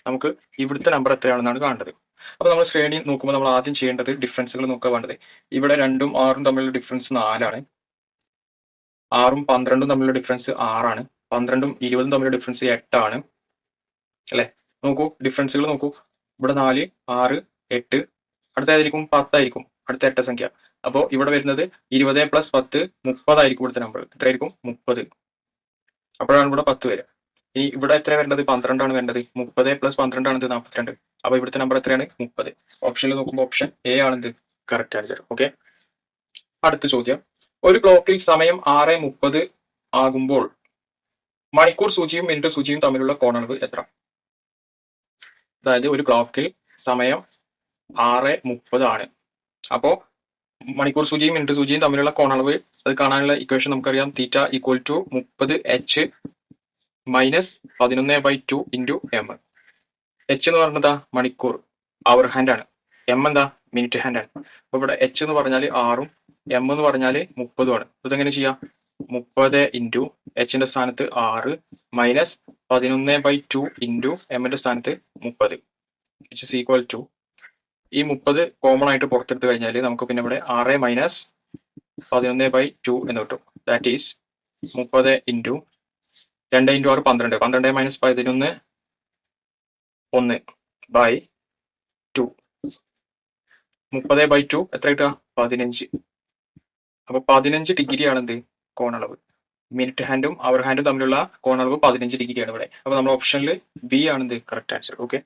നമുക്ക് ഇവിടുത്തെ നമ്പർ എത്രയാണെന്നാണ് കാണേണ്ടത്. അപ്പൊ നമ്മൾ ശ്രേണി നോക്കുമ്പോൾ നമ്മൾ ആദ്യം ചെയ്യേണ്ടത് ഡിഫറൻസുകൾ നോക്കുക വേണ്ടത്. ഇവിടെ 2ഉം 6ഉം തമ്മിലുള്ള ഡിഫറൻസ് 4 ആണ്. 6ഉം 12ഉം തമ്മിലുള്ള ഡിഫറൻസ് 6 ആണ്. 12ഉം 20ഉം തമ്മിലുള്ള ഡിഫറൻസ് 8 ആണ് അല്ലെ? നോക്കൂ, ഡിഫറൻസുകൾ നോക്കൂ. ഇവിടെ 4, 6, 8. അടുത്തായിരിക്കും 10 ആയിരിക്കും അടുത്ത 8 സംഖ്യ. അപ്പോൾ ഇവിടെ വരുന്നത് 20 + 10 30 ആയിരിക്കും ഇവിടുത്തെ നമ്പർ. എത്രയായിരിക്കും? 30. അപ്പോഴാണ് ഇവിടെ 10 വരിക. ഇനി ഇവിടെ എത്ര വരേണ്ടത്? 12 ആണ് വരേണ്ടത്. 30 + 12 ആണ് 42. അപ്പൊ ഇവിടുത്തെ നമ്പർ എത്രയാണ്? 30. ഓപ്ഷനിൽ നോക്കുമ്പോൾ ഓപ്ഷൻ എ ആണെന്ത് കറക്റ്റ് ആൻസർ. ഓക്കെ, അടുത്ത ചോദ്യം ഒരു ക്ലോക്കിൽ സമയം 6:30 ആകുമ്പോൾ മണിക്കൂർ സൂചിയും മിനിറ്റ് സൂചിയും തമ്മിലുള്ള കോണളവ് എത്ര? അതായത് ഒരു ക്ലോക്കിൽ സമയം 6:30 ആണ്. അപ്പോ മണിക്കൂർ സൂചിയും മിനിറ്റ് സൂചിയും തമ്മിലുള്ള കോണളവ് അത് കാണാനുള്ള ഇക്വേഷൻ നമുക്കറിയാം. θ = 30h minus 11/2 into M. H എന്ന് പറഞ്ഞതാ മണിക്കൂർ, അവർ ഹാൻഡ് ആണ്. എം എന്താ മിനിറ്റ് ഹാൻഡ് ആണ്. അപ്പൊ ഇവിടെ എച്ച് എന്ന് പറഞ്ഞാൽ 6ഉം എം എന്ന് പറഞ്ഞാൽ 30ഉം ആണ്. ഇതെങ്ങനെ ചെയ്യാം? 30 ഇൻറ്റു എച്ചിന്റെ സ്ഥാനത്ത് 6 മൈനസ് 11/2 ഇൻറ്റു എമ്മിന്റെ സ്ഥാനത്ത് 30 വിച്ച് ഇസ് ഈക്വൽ ടു, ഈ 30 കോമൺ ആയിട്ട് പുറത്തെടുത്ത് കഴിഞ്ഞാൽ നമുക്ക് പിന്നെ ഇവിടെ 6 മൈനസ് 11/2 എന്ന് കിട്ടും. That is 30 into 2 into 6 12, 12 minus 11 1/2. 30/2 എത്ര കിട്ടുക? 15. അപ്പൊ 15 ഡിഗ്രിയാണ് എന്ത് കോണളവ്. മിനിറ്റ് ഹാൻഡും അവർ ഹാൻഡും തമ്മിലുള്ള കോണളവ് 15 ഡിഗ്രിയാണ് ഇവിടെ. അപ്പൊ നമ്മുടെ ഓപ്ഷനിൽ ബി ആണ് എന്ത് കറക്റ്റ് ആൻസർ. ഓക്കെ.